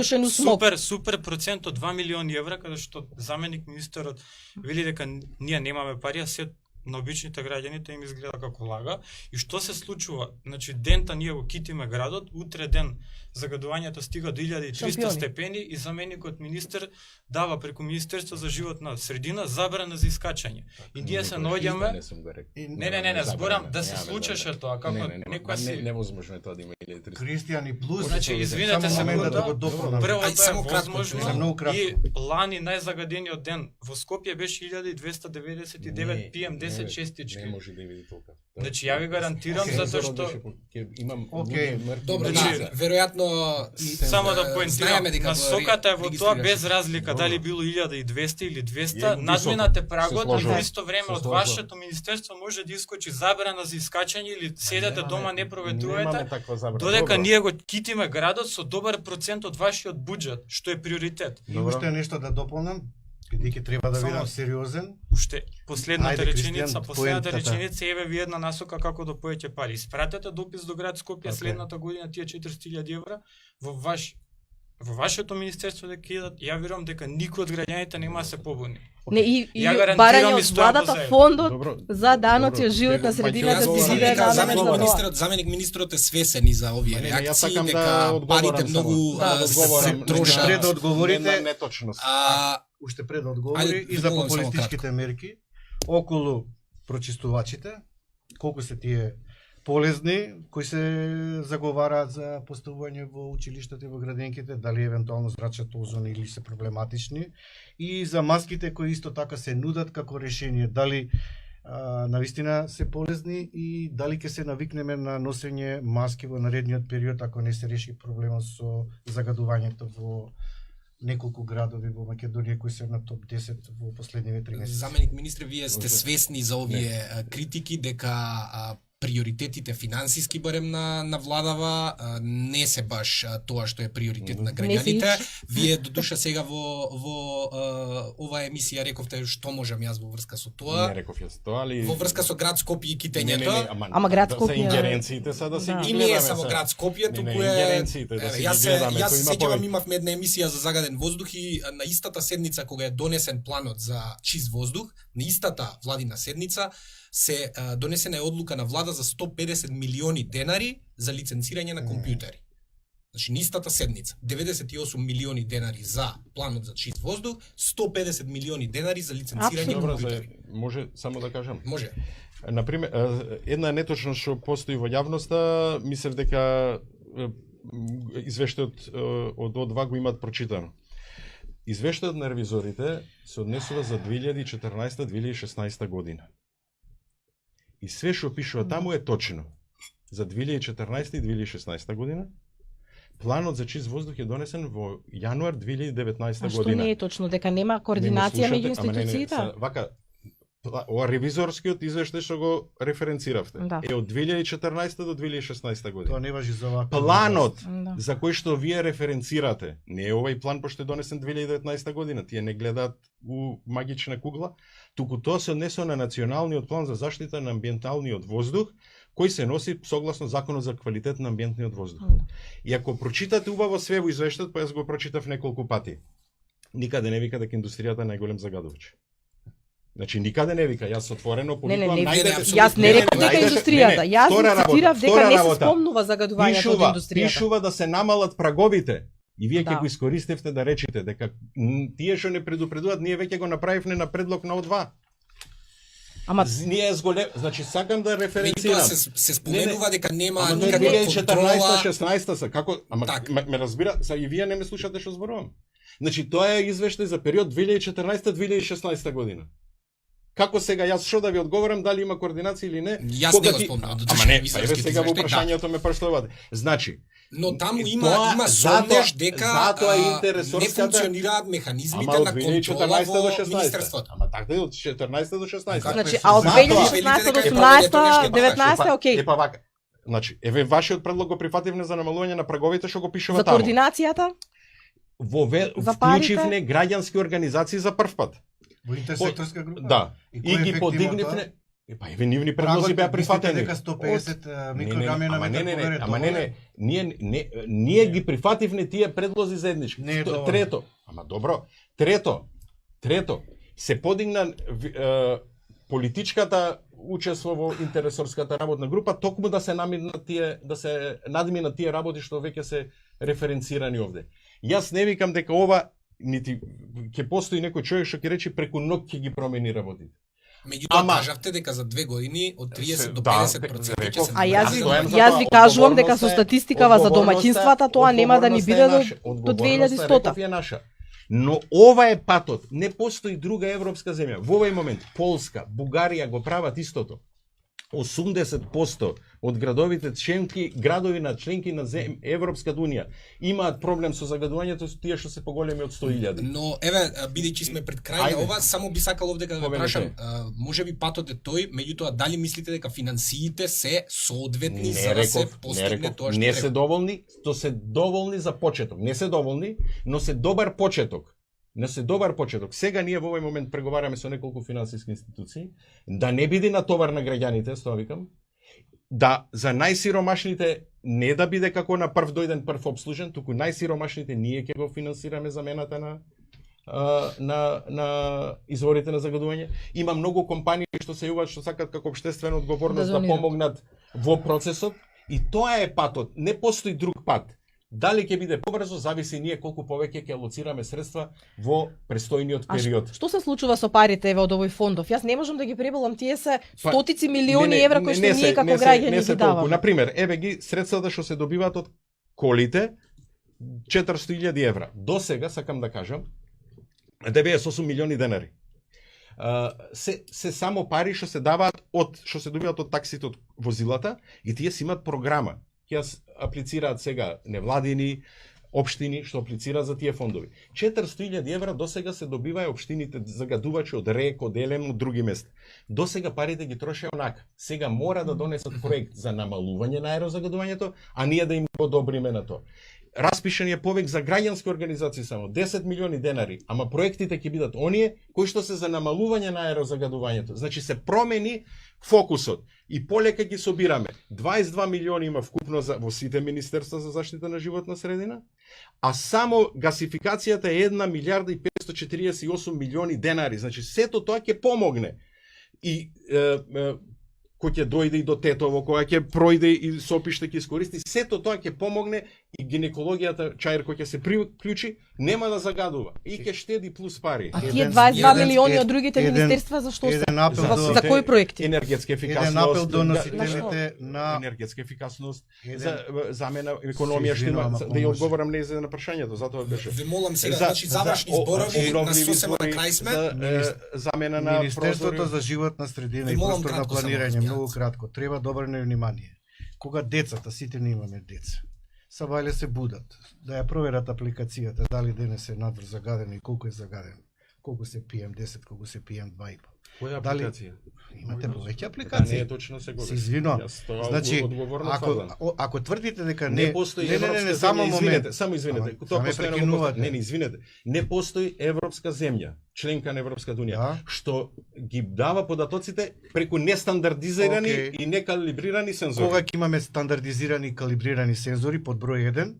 е супер процент од 2 милиони евра, каде што заменик министерот вели дека ние немаме пари, а се на обичните граѓаните им изгледа како лага. И што се случува? Значи дента ние го китиме градот, утре ден загадувањето стига до 1300 степени и заменикот министер дава преку Министерство за животна средина забрана за искачање. И ние се наоѓаме Не, зборам да се случеше тоа, како некоја си невозможно е тоа да има 1300. Кристијан и плюс. Значи извинете се да го дополнам. Прво тоа е возможно и лани најзагадениот ден во Скопје беше 1299 PM10 честички. Не може да види толку. Значи ја ви гарантирам затоа што имам добро, веројатно само да поентирам, насоката е во тоа без разлика дали било 1200 или 200, надминате прагот, а во исто време од вашето министерство може да искочи забрана за искачање или седете дома не проветрувате, додека ние го китиме градот со добар процент од вашиот буџет, што е приоритет. И уште нешто да дополнам, бидејќи треба да бидам сериозен. Уште последната реченица еве ви една насока како да поеќе пари. Испратете допис до град Скопје следната година тие 400.000 евра во вашето министерство да кидат. Ја верувам дека никој од граѓаните нема да се побуни. Не, и барање од владата фондот за даноци од животна средина да се биде на заменик министрот е свесен и за овие реакции дека парите многу се трошат. Пред да одговорите неточност. Уште пред да одговори и за популистичките мерки околу прочистувачите, колку се тие полезни кои се заговараат за поставување во училиштата и во градинките, дали евентуално зрачат озон или се проблематични, и за маските кои исто така се нудат како решение, дали навистина се полезни и дали ќе се навикнеме на носење маски во наредниот период ако не се реши проблемот со загадувањето во неколку градови во Македонија кои се на топ 10 во последниве 3 месеци. Заменик министре, вие сте свесни за овие критики дека приоритетите финансиски барем на владава не се баш тоа што е приоритет на граѓаните. Вие додуша сега во оваа емисија рековте што можам јас во врска со тоа. Не реков јас тоа, али во врска со град Скопје и китењето. Ама град Скопје за ингеренциите са да се и не е само град Скопје, туку е јас се сеќавам имавме една емисија за загаден воздух и на истата седница кога е донесен планот за чист воздух, на истата владина седница се донесена е одлука на влада за 150 милиони денари за лиценцирање на компјутери. Значи, нистата седница, 98 милиони денари за планот за чист воздух, 150 милиони денари за лиценцирање на компјутери. Може само да кажам? Може. Например, една неточност што постои во јавноста, мислев дека извештајот од ОДВА го имаат прочитано. Извештајот на ревизорите се однесува за 2014-2016 година. И све што пишува таму е точно. За 2014 и 2016 година, планот за чист воздух е донесен во јануар 2019 А што година. не е точно дека нема координација Не ме меѓу слушате, ама институциите? вака, ова ревизорскиот извештај што го референциравте Да. е од 2014 до 2016 година. Тоа не важи за оваа Планот Да. за кој што вие референцирате, не е овај план пошто е донесен 2019 година, тие не гледаат у магична кугла, туку тоа се однесува на националниот план за заштита на амбиенталниот воздух, кој се носи согласно законот за квалитет на амбиентниот воздух. Да. И ако прочитате убаво све во извештајот, па јас го прочитав неколку пати. Никаде не вика дека индустријата е најголем загадувач. Значи никаде не вика, јас отворено Не, не, повикувам не, најдете- јас не реков дека најдете- индустријата. Јас втора работа, цитирав дека втора не се работа. спомнува загадувањето од индустријата. Пишува да се намалат праговите. И вие ќе Да. го искористевте да речете дека тие што не предупредуваат, ние веќе го направивме на предлог на О2. Ама Ние значи сакам да Меѓутоа референцирам. се споменува дека нема Ама никаква контрола. 2014-16 са како ама Так. ме разбира, са и вие не ме слушате што зборувам. Значи тоа е извештај за период 2014-2016 година. Како сега јас што да ви одговорам дали има координација или не? Јас Кога не го ти- спомнав, Ама додека не, ви па еве срските сега во извештаи, прашањето ме прашувате. Значи, Но таму И има тоа- има затоа- сомнеш дека затоа не интересорската- функционираат механизмите ама на од контрола 2014 до во 16. министерството. Ама така е од 14 до 16. значи, Како а од е? 2016 до Затоа- 18, Епа, 19, окей. Епа вака. Значи, еве вашиот предлог го прифативме за намалување на праговите што го пишува За таму. координацијата? Вклучивне За парите? граѓански организации за прв пат. Во интерсекторска група? Да. И И кој ги ефект има подигнивне. тоа? Епа еве нивни предлози беа прифатени. Дека 150 микрограми на ама метар повере. не, ние ги прифативне тие предлози заеднички. Не е доволно. Трето, ама добро, трето, се подигна политичката учество во интересорската работна група токму да се надминат тие работи што веќе се референцирани овде. Јас не викам дека ова нити ќе постои некој човек што ќе рече преку ноќ ќе ги промени работите. Меѓутоа Ама- кажавте дека за 2 години од 30 до Да, 50% ќе реков. се А јас ви, Стојам за јас тоа, ви кажувам дека со одговорноста е- статистикава за домаќинствата тоа нема да ни биде до Одговорноста, 2100. реков, е наша. Но ова е патот. Не постои друга европска земја. Во овој момент Полска, Бугарија го прават истото. 80% од градови на членки на Европската унија имаат проблем со загадувањето, со тие што се поголеми од 100.000. Но еве бидејќи сме пред крај на Ајде. ова, само би сакал овде да ве Повелете. прашам, може би патот е тој, меѓутоа дали мислите дека финансиите се соодветни за да се постигне тоа што не се треба? доволни, то се доволни за почеток. Не се доволни, но се добар почеток. Не се добар почеток. Сега ние во овој момент преговараме со неколку финансиски институции, да не биде натовар на граѓаните, тоа викам, да за најсиромашните не да биде како на прв дојден прв обслужен, туку најсиромашните ние ќе го финансираме замената на изворите на загадување. Има многу компании што се јавуваат што сакаат како општествена одговорност да донират. помогнат во процесот и тоа е патот. Не постои друг пат. Дали ќе биде побрзо, зависи ние колку повеќе ќе алоцираме средства во престојниот А период. што се случува со парите еве од овој фондов? Јас не можам да ги преболам, тие се Па, стотици милиони евра кои што ние како граѓани ги даваме. Например, еве ги средствата што се добиваат од колите, 400.000 евра. До сега, сакам да кажам, 98 милиони денари. Се само пари што се даваат што се добиваат од таксите од возилата и тие си имаат програма. Ќе аплицираат сега невладини, општини што аплицираат за тие фондови. 400.000 евра досега се добиваја општините загадувачи од РЕК, од ЕЛЕМ, од други места. Досега парите ги трошеа онака. Сега мора да донесат проект за намалување на аерозагадувањето, а ние да им го одобриме на тоа. Распишан е повеќе за граѓански организации само 10 милиони денари, ама проектите ќе бидат оние кои што се за намалување на аерозагадувањето. Значи се промени фокусот и полека ги собираме. 22 милиони има вкупно во сите министерства за заштита на животна средина, а само гасификацијата е 1 милиарда и 548 милиони денари. Значи сето тоа ќе помогне. И кој ќе дојде и до Тетово, која ќе пројде и Сопиште ќе искористи, сето тоа ќе помогне и гинекологијата Чаир кој ќе се приклучи, нема да загадува и ќе штеди плюс пари. А тие Еден- 22 еден- милиони од другите еден- министерства за што се? Еден апел За- За кои проекти? Енергетска ефикасност, Еден апел до да, носителите на енергетска ефикасност, Еден- за замена економија што има, Извинувам, да ако ја може. одговорам не за на прашањето, затоа беше. Ве молам сега, За- значи завршни за- зборови на обновливи сосема на избори, крај сме. за, замена на Министерството прозори. за животна средина Ви и молам просторно кратко само, планирање, разбирате. многу кратко, треба да обрне внимание. Кога децата, сите ние имаме деца, Сабајле се будат. Да ја проверат апликацијата, дали денес е надвор загаден и колку е загаден. Колку се PM10, колку се PM2,5. Која Дали- апликација? Имате повеќе Да апликации. не е точно се Се извинувам. Значи, ако тврдите дека не постои европска само земја, момент. извинете, само извинете. Ама, Тоа ме постојано го прекинувате. повторам. Не, извинете. Не постои европска земја, членка на Европската унија, Да. што ги дава податоците преку нестандардизирани Окей. и некалибрирани сензори. Кога ќе имаме стандардизирани и калибрирани сензори под број 1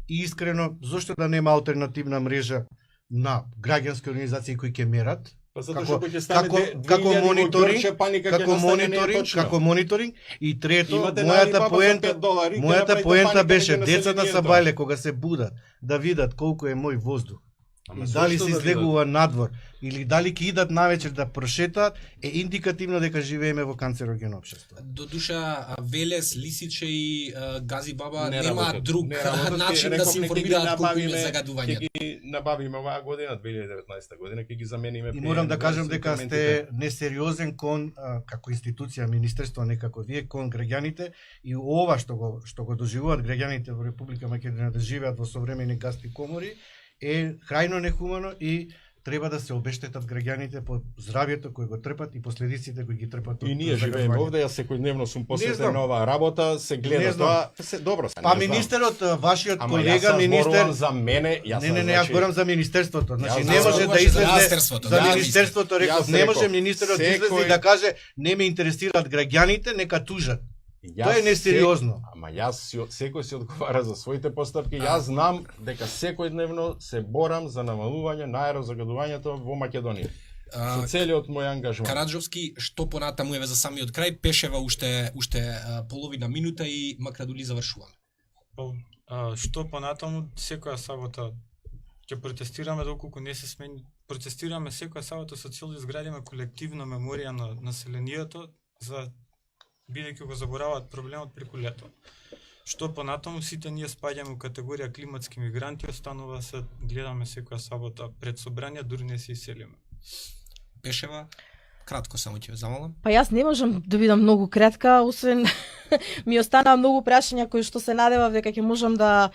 и искрено зошто да нема алтернативна мрежа на граѓански организации кои ќе мерат, Па затоа како- што ќе стане како мониторинг, како како мониторинг и трето, Имате мојата поента $5, мојата поента беше на децата са населението. бајле кога се будат да видат колку е мој воздух. Ама И дали зошто се да излегува надвор или дали ќе идат навечер да прошетаат е индикативно дека живееме во канцерогено општество. До душа Велес, Лисиче и Гази Баба Не нема работат. друг Не работат, начин да реков, се ќе ги информираат колку им е набавиме, загадување. Ќе ги набавиме оваа година, 2019 година, ќе ги замениме. И морам да кажам дека сте инструментите. несериозен кон како институција, министерство, не како вие, кон граѓаните и ова што го доживуваат граѓаните во Република Македонија да живеат во современи гасти комори е крајно нехумано и треба да се обештетат граѓаните по здравјето кој го трпат и последиците кои ги трпат. И од ние живееме загадување. овде, јас секојдневно сум Не посветен знам. на оваа работа, се Не гледа знам. тоа, се добро се. Па не знам. министерот, вашиот Ама колега јас министер, зборувам за мене, јас не, сам, јас зборам за министерството. Значи Јас не може зборувам да за излезе министерството, за да, министерството, реков, Јас не може реков, министерот да излезе секој- и да каже не ме интересираат граѓаните, нека тужат. Јас Тоа е несериозно. Ама секој си одговара за своите постапки. Јас знам дека секојдневно се борам за намалување на аерозагадувањето во Македонија. Со целиот мој ангажман. Караджовски, што понатаму еве за самиот крај, пешева уште половина минута и Макрадули завршуваме. Што понатаму секоја сабота ќе протестираме доколку не се смени. Протестираме секоја сабота со цел да изградиме колективна меморија на населението за бидејќи го забораваат проблемот преку лето. Што понатаму сите ние спаѓаме у категорија климатски мигранти, останува се гледаме секоја сабота пред собрание, дури не се иселиме. Пешева, кратко само ќе ве замолам. Па јас не можам да бидам многу кратка, освен ми останаа многу прашања кои што се надевав дека ќе можам да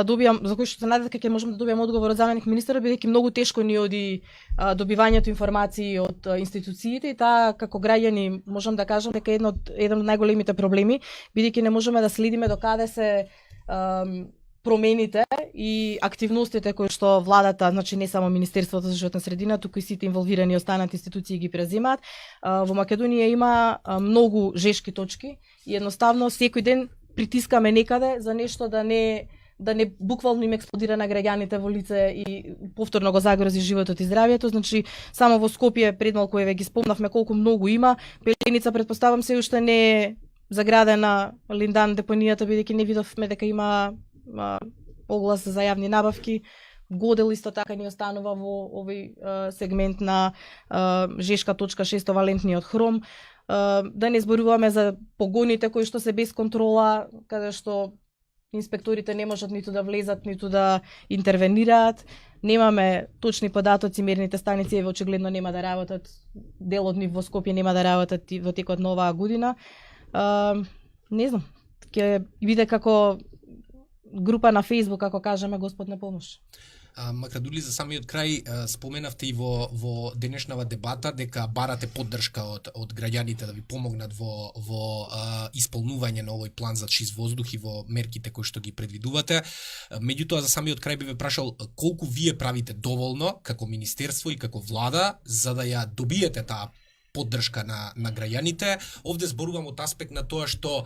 добијам, за кои што се надевав дека ќе можам да добијам одговор од заменик министерот, бидејќи многу тешко ни оди добивањето информации од институциите и таа како граѓани можам да кажам дека еден од најголемите проблеми, бидејќи не можеме да следиме до каде се промените и активностите кои што владата, значи не само Министерството за животна средина, туку и сите инволвирани останати институции ги преземаат. Во Македонија има многу жешки точки и едноставно секој ден притискаме некаде за нешто да не буквално им експлодира на граѓаните во лице и повторно го загрози животот и здравјето. Значи само во Скопје пред малку еве ги спомнавме колку многу има. Пеленица претпоставам се уште не е заградена, Линдан депонијата, бидејќи не видовме дека има оглас за јавни набавки. Годел исто така ни останува во овој сегмент на жешка точка 6 валентниот хром. Да не зборуваме за погоните кои што се без контрола, каде што инспекторите не можат ниту да влезат, ниту да интервенираат. Немаме точни податоци, мерните станици еве очигледно нема да работат. Дел од нив во Скопје нема да работат во текот на оваа година. Не знам, ќе биде како група на Facebook, како кажеме, Господ на помош. Макрадули, за самиот крај споменавте и во денешнава дебата дека барате поддршка од граѓаните да ви помогнат во исполнување на овој план за чист воздух и во мерките кои што ги предвидувате. Меѓутоа, за самиот крај би ве прашал колку вие правите доволно како министерство и како влада за да ја добиете таа поддршка на граѓаните. Овде зборувам од аспект на тоа што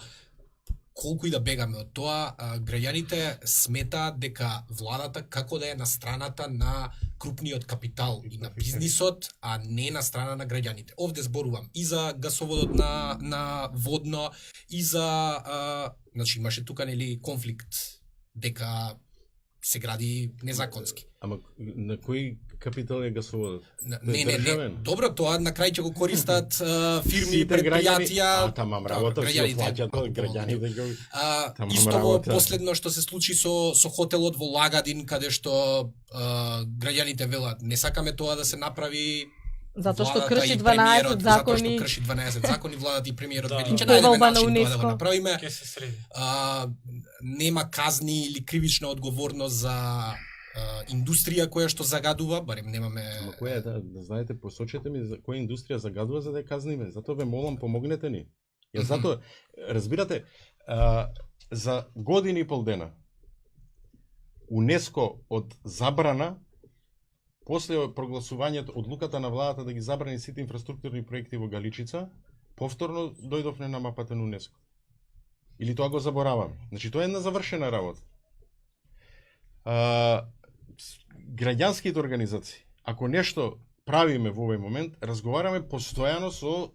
колку и да бегаме од тоа, граѓаните сметаат дека владата како да е на страната на крупниот капитал и на бизнисот, а не на страна на граѓаните. Овде зборувам и за гасоводот на водно, и за значи имаше тука нели конфликт дека се гради незаконски. Ама на кој капитал е гасоводот? Не. Добро, тоа на крај ќе го користат фирми, Сите предпријатија. Тамам работа си оплаќаат од граѓаните. Исто последно што се случи со хотелот во Лагадин, каде што граѓаните велат не сакаме тоа да се направи, Затоа што Владата крши и 12 премиерот, затоа што закони. крши 12 закони, владата и премиерот Да. вели ќе Повелба најдеме на начин тоа да УНЕСКО. го направиме. Ќе се среди. Нема казни или кривична одговорност за индустрија која што загадува, барем немаме. Ама која е, да знаете, посочете ми за која индустрија загадува за да ја казниме. Затоа ве молам, помогнете ни. Ја затоа, разбирате, за години и пол дена УНЕСКО од забрана после прогласувањето одлуката на владата да ги забрани сите инфраструктурни проекти во Галичица, повторно дојдовме на мапата на УНЕСКО. Или тоа го забораваме. Значи тоа е една завршена работа. Граѓанските организации, ако нешто правиме во овој момент, разговараме постојано со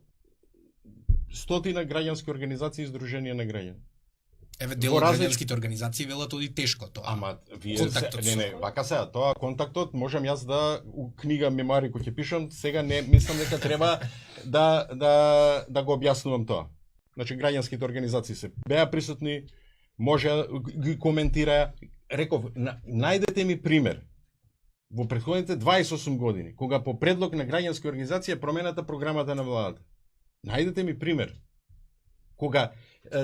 стотина граѓански организации и издруженија на граѓани. Еве дел Во од различ- граѓанските организации велат оди тешко тоа. Ама вие Контактот не, со- вака сега, тоа контактот можам јас да у книга мемуари кој ќе пишам, сега не мислам дека треба да го објаснувам тоа. Значи граѓанските организации се беа присутни, може ги коментираа. Реков, најдете ми пример во претходните 28 години, кога по предлог на граѓански организација промената програмата на владата. Најдете ми пример. Кога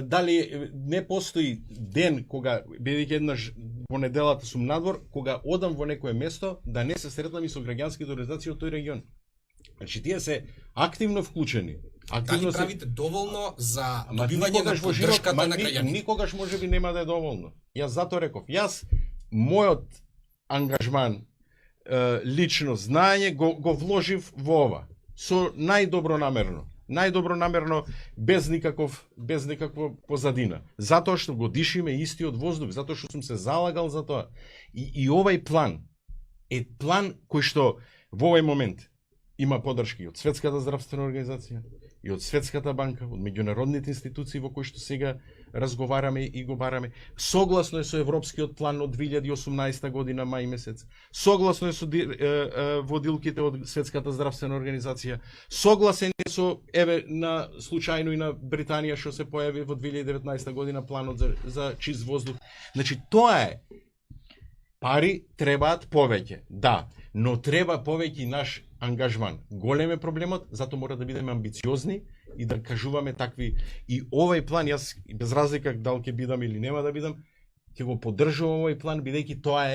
дали не постои ден кога бидејќи еднаш во неделата сум надвор, кога одам во некое место да не се сретнам и со граѓанските организации од тој регион. Значи тие се активно вклучени. Дали Активно се правите доволно за Ама добивање на никогаш во живот, поддршката ма на граѓаните? никогаш можеби нема да е доволно. Јас затоа реков, мојот ангажман, лично знаење го вложив во ова со најдобро намерно без никаква позадина. Затоа што го дишиме истиот воздух, затоа што сум се залагал за тоа. И овај план е план кој што во овој момент има поддршки од Светската здравствена организација, и од Светската банка, од меѓународните институции во кои што сега разговараме и го бараме. Согласно е со Европскиот план од 2018 година мај месец. Согласно е со водилките од Светската здравствена организација. Согласен е со на случајно и на Британија што се појави во 2019 година планот за чист воздух. Значи тоа е. Пари требаат повеќе. Да, но треба повеќе и наш ангажман. Голем е проблемот, затоа мора да бидеме амбициозни и да кажуваме такви. И овој план, јас без разлика дали ќе бидам или нема да бидам, ќе го поддржувам овој план бидејќи тоа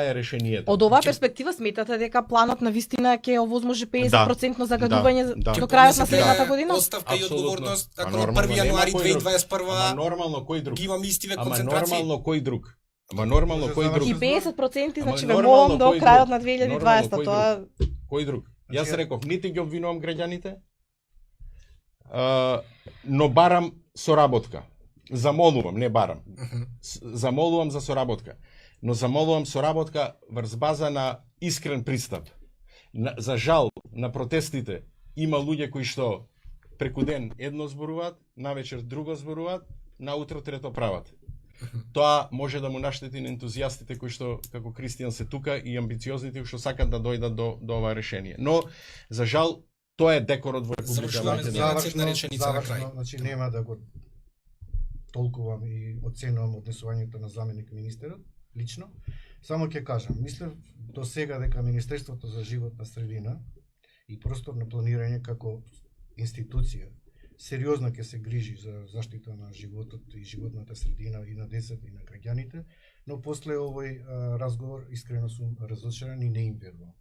е решението. Од оваа перспектива сметате дека планот на вистина ќе овозможи 50% загадување да. до крајот на Ќе следната година? Оставка и Апсолутно. одговорност, Па ако на нормално, 1 јануари нема кој друг. 2021 Ама нормално кој друг? ги имаме истиве Ама концентрации. нормално кој друг? Ама нормално кој друг? И 50% значи Ама ве нормално молам до кој крајот друг? на Нормално 2020 кој тоа Кој друг? Јас Значи, реков, нити ги обвинувам граѓаните, но барам соработка. Замолувам, не барам. Замолувам за соработка. Но замолувам соработка врз база на искрен пристап. За жал, на протестите има луѓе кои што преку ден едно зборуваат, навечер друго зборуваат, наутро трето прават. Тоа може да му наштети на ентузијастите кои што како Кристијан се тука и амбициозните кои што сакат да дојдат до ова решение. Но за жал тоа е декорот во Република Завршуваме Македонија. една реченица на крај. Значи нема да го толкувам и оценувам однесувањето на заменик министерот лично. Само ќе кажам, мислев до сега дека Министерството за животна средина и просторно планирање како институција сериозно ќе се грижи за заштита на животот и животната средина и на децата и на граѓаните, но после овој разговор искрено сум разочаран и не им верувам.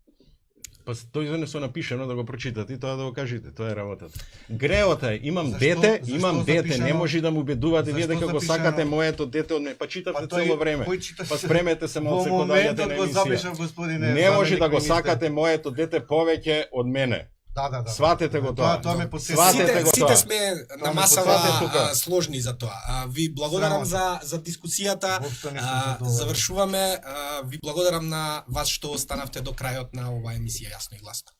Па тој не се напишано да го прочитате и тоа да го кажете, тоа е работата. Греота е, имам Зашто- дете, зашто имам дете, запишано- не може да му убедувате вие Зашто дека го запишано- сакате моето дете од мене. Па читавте тој- цело време. кој читаш? Па спремете се малце Во кога доаѓате моментот на го емисија. запишав, господине. Не може заменик да го министер. сакате моето дете повеќе од мене. Да. Сватете го тоа. Тоа ме потсети. Сватете го Сите тоа. сме на ме масава посвате тука. сложни за тоа. Ви благодарам за дискусијата. Воопшто не сум задоволен. Завршуваме. Ви благодарам на вас што останавте до крајот на оваа емисија Јасно и гласно.